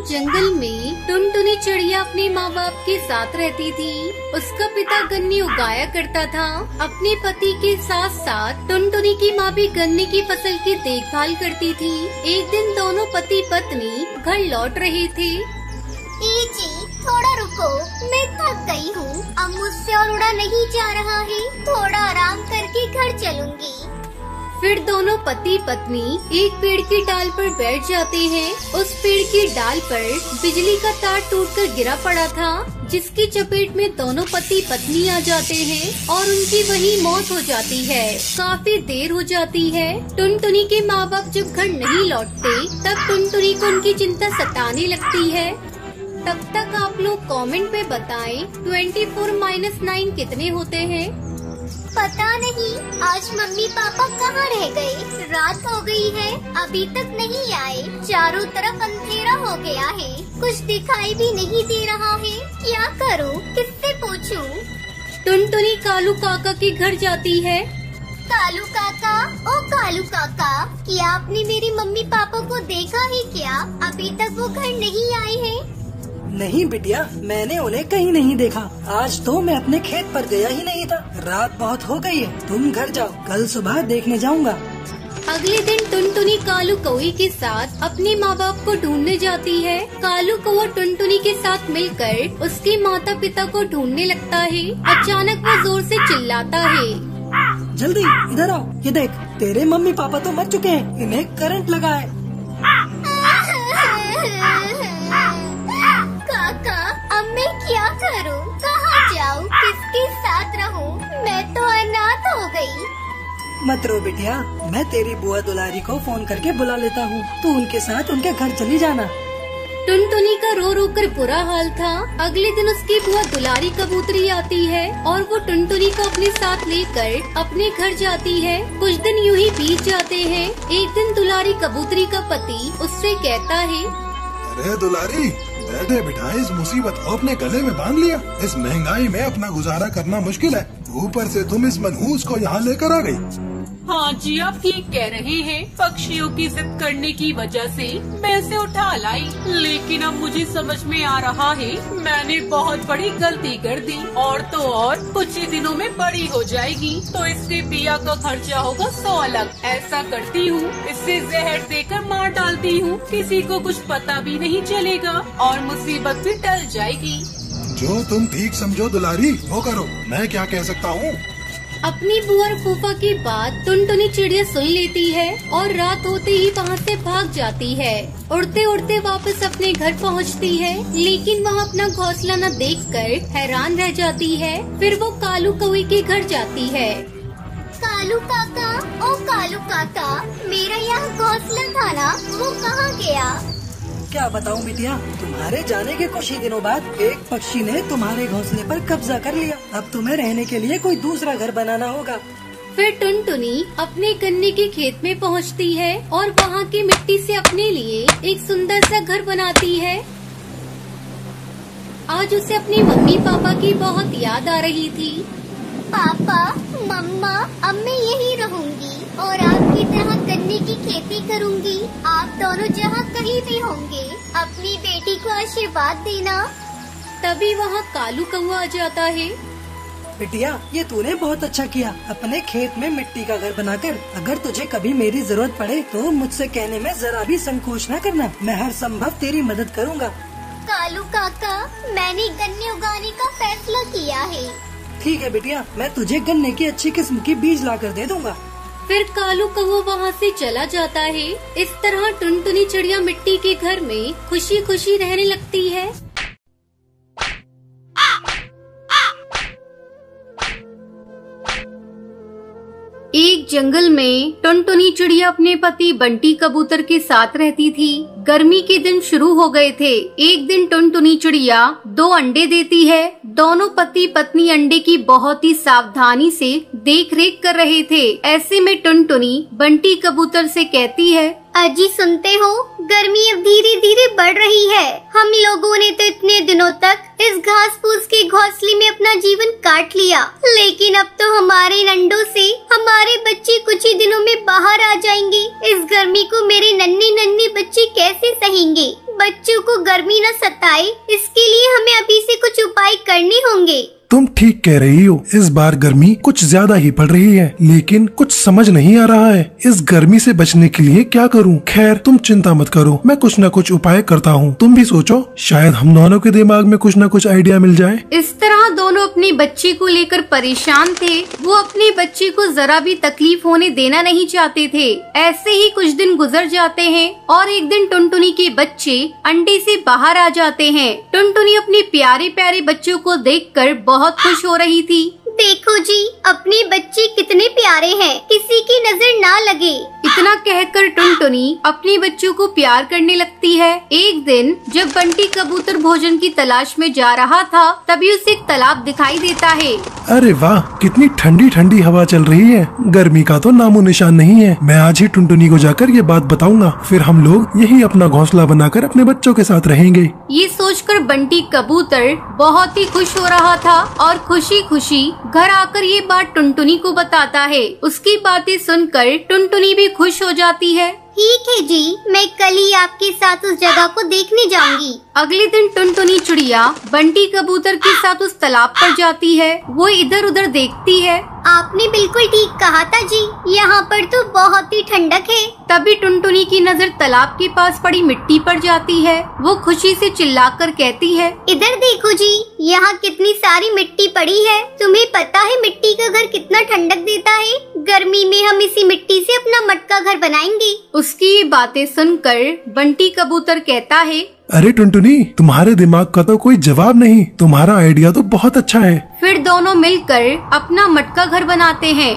जंगल में टुनटुनी चिड़िया अपने माँ बाप के साथ रहती थी। उसका पिता गन्ने उगाया करता था। अपने पति के साथ साथ टुनटुनी की माँ भी गन्ने की फसल की देखभाल करती थी। एक दिन दोनों पति पत्नी घर लौट रहे थे। जी थोड़ा रुको, मैं थक गई हूँ। अब मुझसे और उड़ा नहीं जा रहा है। थोड़ा आराम करके घर चलूंगी। फिर दोनों पति पत्नी एक पेड़ की डाल पर बैठ जाते हैं। उस पेड़ की डाल पर बिजली का तार टूटकर गिरा पड़ा था, जिसकी चपेट में दोनों पति पत्नी आ जाते हैं और उनकी वहीं मौत हो जाती है। काफी देर हो जाती है। टुनटुनी के माँ बाप जब घर नहीं लौटते तब टुनटुनी को उनकी चिंता सताने लगती है। तब तक आप लोग कमेंट में बताएं 24-9 कितने होते हैं। पता नहीं आज मम्मी पापा कहाँ रह गए। रात हो गई है, अभी तक नहीं आए। चारों तरफ अंधेरा हो गया है, कुछ दिखाई भी नहीं दे रहा है। क्या करूँ, किससे पूछूं? टुनटुनी कालू काका के घर जाती है। कालू काका, ओ कालू काका, क्या आपने मेरे मम्मी पापा को देखा है क्या? अभी तक वो घर नहीं आए हैं। नहीं बिटिया, मैंने उन्हें कहीं नहीं देखा। आज तो मैं अपने खेत पर गया ही नहीं था। रात बहुत हो गई है, तुम घर जाओ, कल सुबह देखने जाऊंगा। अगले दिन टुनटुनी कालू कौवे के साथ अपने माँ बाप को ढूंढने जाती है। कालू कौवा टुनटुनी के साथ मिलकर उसके माता पिता को ढूंढने लगता है। अचानक वो जोर से चिल्लाता है, जल्दी इधर आओ, ये देख, तेरे मम्मी पापा तो मर चुके हैं। इन्हें करंट लगा है। काका, अब मैं क्या करूं? कहाँ जाऊं? किसके साथ रहूं? मैं तो अनाथ हो गई। मत रो बिटिया, मैं तेरी बुआ दुलारी को फोन करके बुला लेता हूँ। तू उनके साथ उनके घर चली जाना। टुनटुनी का रो रो कर बुरा हाल था। अगले दिन उसकी बुआ दुलारी कबूतरी आती है और वो टुनटुनी को अपने साथ लेकर अपने घर जाती है। कुछ दिन यूं ही बीत जाते हैं। एक दिन दुलारी कबूतरी का पति उससे कहता है, अरे दुलारी, बैठे बिठाए इस मुसीबत को अपने गले में बांध लिया। इस महंगाई में अपना गुजारा करना मुश्किल है, ऊपर से तुम इस मनहूस को यहाँ लेकर आ गई। हाँ जी, आप ठीक कह रहे हैं। पक्षियों की जिद करने की वजह से मैं इसे उठा लाई, लेकिन अब मुझे समझ में आ रहा है मैंने बहुत बड़ी गलती कर दी। और तो और कुछ ही दिनों में बड़ी हो जाएगी, तो इसके बिया का खर्चा होगा 100 अलग। ऐसा करती हूँ, इससे जहर देकर मार डालती हूँ। किसी को कुछ पता भी नहीं चलेगा और मुसीबत भी टल जाएगी। जो तुम ठीक समझो दुलारी, वो करो। मैं क्या कह सकता हूँ। अपनी बुआ और फूफा की बात टुनटुनी चिड़िया सुन लेती है और रात होते ही वहाँ से भाग जाती है। उड़ते उड़ते वापस अपने घर पहुँचती है, लेकिन वहाँ अपना घोंसला न देखकर हैरान रह जाती है। फिर वो कालू कौवे के घर जाती है। कालू काका, ओ कालू काका, मेरा यहाँ घोंसला था ना, वो कहाँ गया? क्या बताऊं बिटिया, तुम्हारे जाने के कुछ ही दिनों बाद एक पक्षी ने तुम्हारे घोंसले पर कब्जा कर लिया। अब तुम्हें रहने के लिए कोई दूसरा घर बनाना होगा। फिर टुनटुनी अपने गन्ने के खेत में पहुंचती है और वहाँ की मिट्टी से अपने लिए एक सुंदर सा घर बनाती है। आज उसे अपने मम्मी पापा की बहुत याद आ रही थी। पापा, मम्मा, अब मैं यही रहूंगी और आपकी तरह गन्ने की खेती करूंगी। आप दोनों जहाँ कहीं भी होंगे, अपनी बेटी को आशीर्वाद देना। तभी वहाँ कालू कौवा आ जाता है। बिटिया, ये तूने बहुत अच्छा किया, अपने खेत में मिट्टी का घर बनाकर। अगर तुझे कभी मेरी जरूरत पड़े तो मुझसे कहने में जरा भी संकोच न करना। मैं हर संभव तेरी मदद करूँगा। कालू काका, मैंने गन्ने उगाने का फैसला किया है। ठीक है बिटिया, मैं तुझे गन्ने की अच्छी किस्म की बीज लाकर दे दूंगा। फिर कालू कौवा वहाँ से चला जाता है। इस तरह टुनटुनी चिड़िया मिट्टी के घर में खुशी खुशी रहने लगती है। एक जंगल में टुनटुनी चिड़िया अपने पति बंटी कबूतर के साथ रहती थी। गर्मी के दिन शुरू हो गए थे। एक दिन टुनटुनी चिड़िया 2 अंडे देती है। दोनों पति पत्नी अंडे की बहुत ही सावधानी से देख रेख कर रहे थे। ऐसे में टुनटुनी बंटी कबूतर से कहती है, अजी सुनते हो, गर्मी अब धीरे धीरे बढ़ रही है। हम लोगों ने तो इतने दिनों तक इस घास फूस के घोंसले में अपना जीवन काट लिया, लेकिन अब तो हमारे अंडों से हमारे बच्चे कुछ ही दिनों में बाहर आ जाएंगे। इस गर्मी को मेरे नन्हे नन्हे बच्चे कैसे सहेंगे? बच्चों को गर्मी न सताए, इसके लिए हमें अभी से कुछ उपाय करने होंगे। तुम ठीक कह रही हो, इस बार गर्मी कुछ ज्यादा ही पड़ रही है, लेकिन कुछ समझ नहीं आ रहा है इस गर्मी से बचने के लिए क्या करूं। खैर तुम चिंता मत करो, मैं कुछ न कुछ उपाय करता हूं। तुम भी सोचो, शायद हम दोनों के दिमाग में कुछ न कुछ आइडिया मिल जाए। इस तरह दोनों अपने बच्चे को लेकर परेशान थे। वो अपने बच्चे को जरा भी तकलीफ होने देना नहीं चाहते थे। ऐसे ही कुछ दिन गुजर जाते हैं और एक दिन टुनटुनी के बच्चे अंडे से बाहर आ जाते हैं। टुनटुनी अपने प्यारे प्यारे बच्चों को देखकर बहुत खुश हो रही थी। देखो जी, अपने बच्चे कितने प्यारे हैं, किसी की नजर ना लगे। इतना कहकर टुनटुनी अपने बच्चों को प्यार करने लगती है। एक दिन जब बंटी कबूतर भोजन की तलाश में जा रहा था, तभी उसे एक तालाब दिखाई देता है। अरे वाह, कितनी ठंडी ठंडी हवा चल रही है, गर्मी का तो नामो निशान नहीं है। मैं आज ही टुनटुनी को जाकर ये बात बताऊंगा, फिर हम लोग यही अपना घोंसला बनाकर अपने बच्चों के साथ रहेंगे। ये सोचकर बंटी कबूतर बहुत ही खुश हो रहा था और खुशी खुशी घर आकर ये बात टुनटुनी को बताता है। उसकी बातें सुनकर टुनटुनी भी खुश हो जाती है। ठीक है जी, मैं कल ही आपके साथ उस जगह को देखने जाऊंगी। अगले दिन टुनटुनी चिड़िया बंटी कबूतर के साथ उस तालाब पर जाती है। वो इधर उधर देखती है। आपने बिल्कुल ठीक कहा था जी, यहाँ पर तो बहुत ही ठंडक है। तभी टुनटुनी की नजर तालाब के पास पड़ी मिट्टी पर जाती है। वो खुशी से चिल्लाकर कहती है, इधर देखो जी, यहाँ कितनी सारी मिट्टी पड़ी है। तुम्हें पता है मिट्टी का घर कितना ठंडक देता है? गर्मी में हम इसी मिट्टी से अपना मटका घर बनाएंगे। उसकी ये बातें सुनकर बंटी कबूतर कहता है, अरे टुनटुनी, तुम्हारे दिमाग का तो कोई जवाब नहीं, तुम्हारा आइडिया तो बहुत अच्छा है। फिर दोनों मिलकर अपना मटका घर बनाते हैं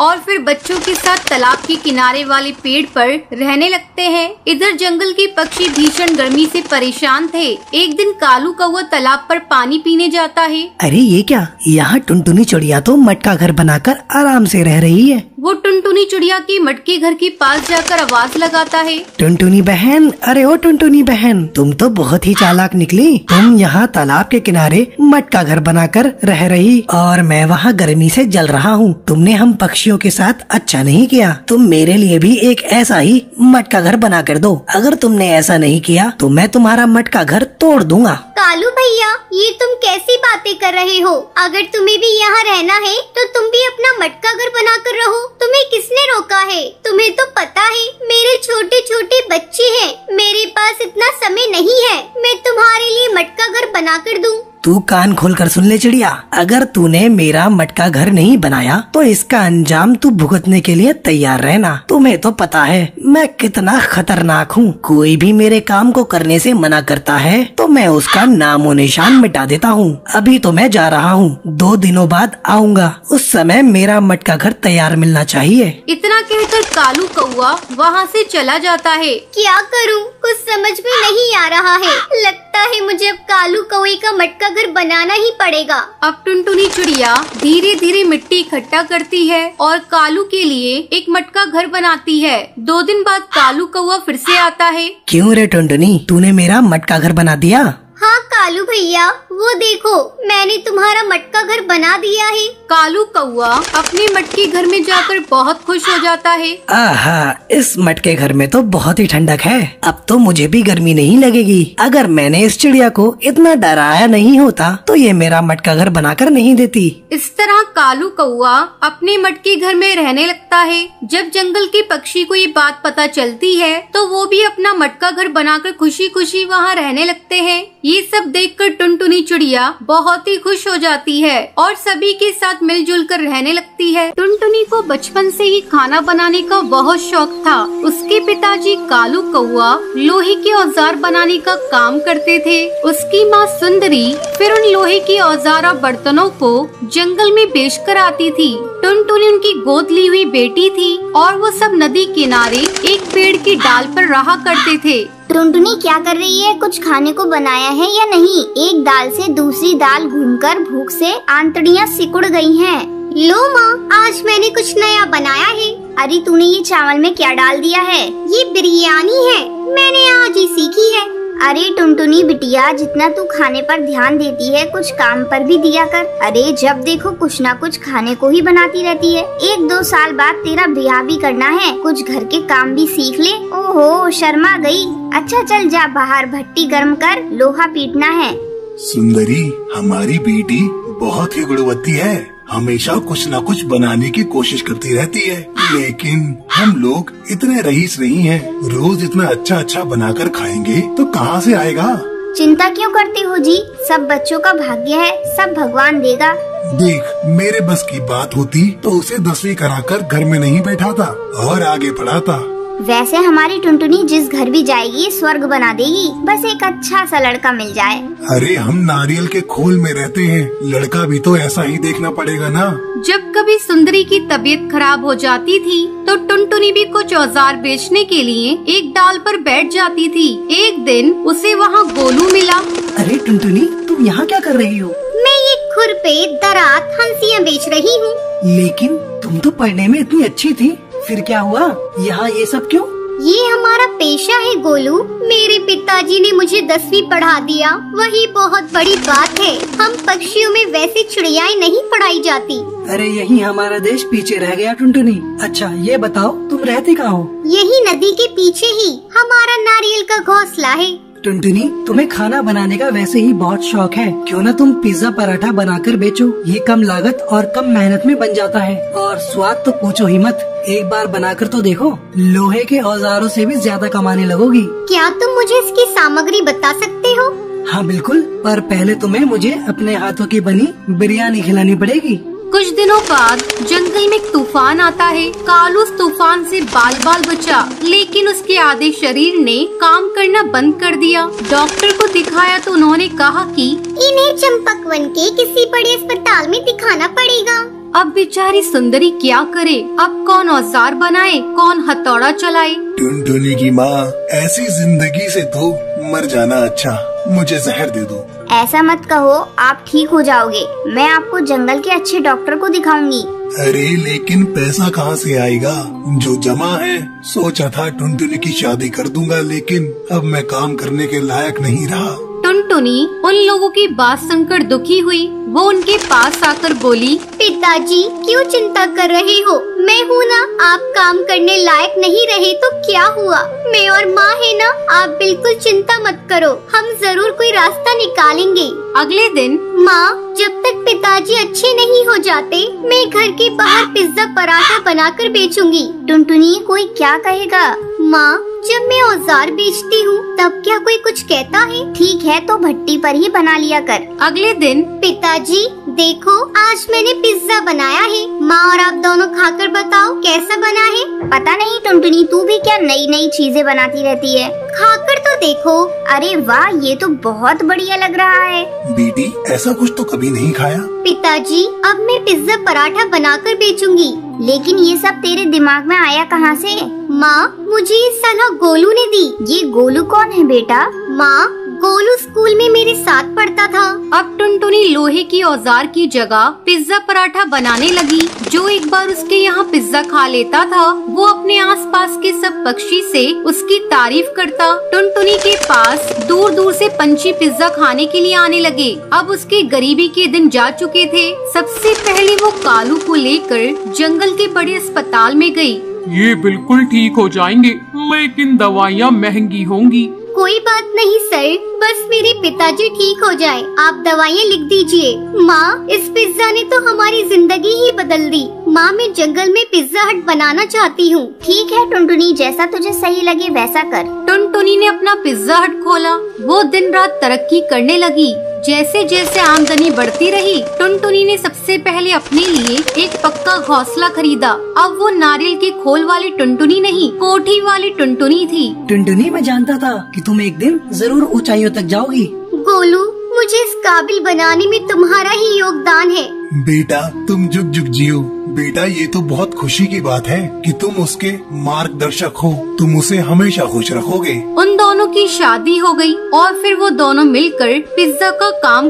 और फिर बच्चों के साथ तालाब के किनारे वाले पेड़ पर रहने लगते हैं। इधर जंगल के पक्षी भीषण गर्मी से परेशान थे। एक दिन कालू कौवा तालाब पर पानी पीने जाता है। अरे ये क्या, यहाँ टुनटुनी चिड़िया तो मटका घर बनाकर आराम से रह रही है। वो टुनटुनी चिड़िया के मटके घर के पास जाकर आवाज लगाता है, टुनटुनी बहन, अरे ओ टुनटुनी बहन, तुम तो बहुत ही चालाक निकली। तुम यहाँ तालाब के किनारे मटका घर बनाकर रह रही और मैं वहाँ गर्मी से जल रहा हूँ। तुमने हम पक्षियों के साथ अच्छा नहीं किया। तुम मेरे लिए भी एक ऐसा ही मटका घर बना कर दो। अगर तुमने ऐसा नहीं किया तो मैं तुम्हारा मटका घर तोड़ दूंगा। कालू भैया, ये तुम कैसी बातें कर रहे हो? अगर तुम्हें भी यहाँ रहना है तो तुम भी अपना मटका घर बना कर रहो। तुम्हें किसने रोका है? तुम्हें तो पता है मेरे छोटे छोटे बच्चे हैं, मेरे पास इतना समय नहीं है मैं तुम्हारे लिए मटका घर बना कर दूँ। तू कान खोल कर सुन ले चिड़िया, अगर तूने मेरा मटका घर नहीं बनाया तो इसका अंजाम तू भुगतने के लिए तैयार रहना। तुम्हें तो पता है मैं कितना खतरनाक हूँ। कोई भी मेरे काम को करने से मना करता है तो मैं उसका नामो निशान मिटा देता हूँ। अभी तो मैं जा रहा हूँ, 2 दिनों बाद आऊँगा, उस समय मेरा मटका घर तैयार मिलना चाहिए। इतना कहकर कालू कौवा वहाँ से चला जाता है। क्या करूँ, कुछ समझ में नहीं आ रहा है। लगता है मुझे अब कालू कौवे का मटका घर बनाना ही पड़ेगा। अब टुनटुनी चिड़िया धीरे धीरे मिट्टी इकट्ठा करती है और कालू के लिए एक मटका घर बनाती है। 2 दिन बाद कालू कौवा फिर से आता है। क्यों रे टुनटुनी, तूने मेरा मटका घर बना दिया? हाँ कालू भैया, वो देखो मैंने तुम्हारा मटका घर बना दिया है। कालू कौवा अपने मटके घर में जाकर बहुत खुश हो जाता है। आहा, इस मटके घर में तो बहुत ही ठंडक है। अब तो मुझे भी गर्मी नहीं लगेगी। अगर मैंने इस चिड़िया को इतना डराया नहीं होता तो ये मेरा मटका घर बनाकर नहीं देती। इस तरह कालू कौवा अपने मटके घर में रहने लगता है। जब जंगल के पक्षी को ये बात पता चलती है तो वो भी अपना मटका घर बनाकर खुशी खुशी वहाँ रहने लगते हैं। ये सब देखकर टुनटुनी चिड़िया बहुत ही खुश हो जाती है और सभी के साथ मिलजुल कर रहने लगती है। टुनटुनी को बचपन से ही खाना बनाने का बहुत शौक था। उसके पिताजी कालू कौवा लोहे के औजार बनाने का काम करते थे। उसकी माँ सुंदरी फिर उन लोहे के औजार और बर्तनों को जंगल में बेचकर आती थी। टुनटुनी उनकी गोद ली हुई बेटी थी और वो सब नदी किनारे एक पेड़ की डाल पर रहा करते थे। टुनटुनी क्या कर रही है? कुछ खाने को बनाया है या नहीं? एक दाल से दूसरी दाल घूमकर भूख से आंतड़ियाँ सिकुड़ गई हैं। लो माँ, आज मैंने कुछ नया बनाया है। अरे तूने ये चावल में क्या डाल दिया है? ये बिरयानी है, मैंने आज ही सीखी है। अरे टुनटुनी बिटिया, जितना तू खाने पर ध्यान देती है कुछ काम पर भी दिया कर। अरे जब देखो कुछ ना कुछ खाने को ही बनाती रहती है। 1-2 साल बाद तेरा ब्याह भी करना है, कुछ घर के काम भी सीख ले। ओहो शर्मा गई। अच्छा चल जा बाहर भट्टी गर्म कर, लोहा पीटना है। सुंदरी, हमारी बेटी बहुत ही गुणवती है, हमेशा कुछ न कुछ बनाने की कोशिश करती रहती है। लेकिन हम लोग इतने रईस नहीं हैं, रोज इतना अच्छा बनाकर खाएंगे तो कहाँ से आएगा। चिंता क्यों करते हो जी, सब बच्चों का भाग्य है, सब भगवान देगा। देख, मेरे बस की बात होती तो उसे 10वीं कराकर घर में नहीं बैठाता और आगे पढ़ाता। वैसे हमारी टुनटुनी जिस घर भी जाएगी स्वर्ग बना देगी, बस एक अच्छा सा लड़का मिल जाए। अरे हम नारियल के खोल में रहते हैं, लड़का भी तो ऐसा ही देखना पड़ेगा ना। जब कभी सुंदरी की तबीयत खराब हो जाती थी तो टुनटुनी भी कुछ औजार बेचने के लिए एक डाल पर बैठ जाती थी। एक दिन उसे वहाँ गोलू मिला। अरे टुनटुनी, तुम यहाँ क्या कर रही हो? मैं ये खुरपे दरात हंसियाँ बेच रही हूँ। लेकिन तुम तो पढ़ने में इतनी अच्छी थी, फिर क्या हुआ? यहाँ ये सब क्यों? ये हमारा पेशा है गोलू। मेरे पिताजी ने मुझे 10वीं पढ़ा दिया, वही बहुत बड़ी बात है। हम पक्षियों में वैसे चिड़ियाएं नहीं पढ़ाई जाती। अरे यही हमारा देश पीछे रह गया टुनटुनी। अच्छा ये बताओ, तुम रहती कहाँ हो? यही नदी के पीछे ही हमारा नारियल का घोंसला है। टुनटुनी, तुम्हें खाना बनाने का वैसे ही बहुत शौक है, क्यों न तुम पिज्जा पराठा बनाकर बेचो। ये कम लागत और कम मेहनत में बन जाता है और स्वाद तो पूछो ही मत। एक बार बनाकर तो देखो, लोहे के औजारों से भी ज्यादा कमाने लगोगी। क्या तुम मुझे इसकी सामग्री बता सकते हो? हाँ बिल्कुल, पर पहले तुम्हें मुझे अपने हाथों की बनी बिरयानी खिलानी पड़ेगी। कुछ दिनों बाद जंगल में एक तूफान आता है। कालू उस तूफान से बाल बाल बचा, लेकिन उसके आधे शरीर ने काम करना बंद कर दिया। डॉक्टर को दिखाया तो उन्होंने कहा कि इन्हें चंपकवन के किसी बड़े अस्पताल में दिखाना पड़ेगा। अब बेचारी सुंदरी क्या करे? अब कौन औजार बनाए, कौन हथौड़ा चलाए? टुनटुनी की माँ, ऐसी जिंदगी से तो मर जाना अच्छा, मुझे जहर दे दो। ऐसा मत कहो, आप ठीक हो जाओगे। मैं आपको जंगल के अच्छे डॉक्टर को दिखाऊंगी। अरे लेकिन पैसा कहाँ से आएगा? जो जमा है, सोचा था टुनटुनी की शादी कर दूंगा, लेकिन अब मैं काम करने के लायक नहीं रहा। टुनटुनी उन लोगों की बात सुनकर दुखी हुई। वो उनके पास आकर बोली, पिताजी क्यों चिंता कर रहे हो? मैं हूँ ना, आप काम करने लायक नहीं रहे तो क्या हुआ? मैं और माँ है ना, आप बिल्कुल चिंता मत करो, हम जरूर कोई रास्ता निकालेंगे। अगले दिन माँ, जब तक पिताजी अच्छे नहीं हो जाते मैं घर के बाहर पिज्जा पराठा बनाकर बेचूंगी। टुनटुनी, कोई क्या कहेगा? माँ, जब मैं औजार बेचती हूँ तब क्या कोई कुछ कहता है? ठीक है तो भट्टी पर ही बना लिया कर। अगले दिन पिताजी देखो, आज मैंने पिज्जा बनाया है। माँ और आप दोनों खाकर बताओ कैसा बना है। पता नहीं टुनटुनी, तू भी क्या नई नई चीजें बनाती रहती है। खाकर तो देखो। अरे वाह, ये तो बहुत बढ़िया लग रहा है। बेटी, ऐसा कुछ तो कभी नहीं खाया। पिताजी, अब मैं पिज्जा पराठा बनाकर बेचूंगी। लेकिन ये सब तेरे दिमाग में आया कहाँ से? माँ, मुझे ये सलाह गोलू ने दी। ये गोलू कौन है बेटा? माँ, गोलू स्कूल में मेरे साथ पढ़ता था। अब टुनटुनी लोहे की औजार की जगह पिज्जा पराठा बनाने लगी। जो एक बार उसके यहाँ पिज्जा खा लेता था, वो अपने आसपास के सब पक्षी से उसकी तारीफ करता। टुनटुनी के पास दूर दूर से पंछी पिज्जा खाने के लिए आने लगे। अब उसके गरीबी के दिन जा चुके थे। सबसे पहले वो कालू को लेकर जंगल के बड़े अस्पताल में गई। ये बिल्कुल ठीक हो जाएंगे, लेकिन दवाइयाँ महंगी होंगी। कोई बात नहीं सर, बस मेरे पिताजी ठीक हो जाए, आप दवाइयाँ लिख दीजिए। माँ, इस पिज्जा ने तो हमारी जिंदगी ही बदल दी। माँ, मैं जंगल में पिज्जा हट बनाना चाहती हूँ। ठीक है टुनटुनी, जैसा तुझे सही लगे वैसा कर। टुनटुनी ने अपना पिज्जा हट खोला। वो दिन रात तरक्की करने लगी। जैसे जैसे आमदनी बढ़ती रही, टुनटुनी ने सबसे पहले अपने लिए एक पक्का घोंसला खरीदा। अब वो नारियल के खोल वाली टुनटुनी नहीं, कोठी वाली टुनटुनी थी। टुनटुनी, मैं जानता था कि तुम एक दिन जरूर ऊंचाइयों तक जाओगी। गोलू, मुझे इस काबिल बनाने में तुम्हारा ही योगदान है। बेटा, तुम जुग जुग जियो। बेटा, ये तो बहुत खुशी की बात है कि तुम उसके मार्गदर्शक हो। तुम उसे हमेशा खुश रखोगे। उन दोनों की शादी हो गई और फिर वो दोनों मिलकर पिज्जा का काम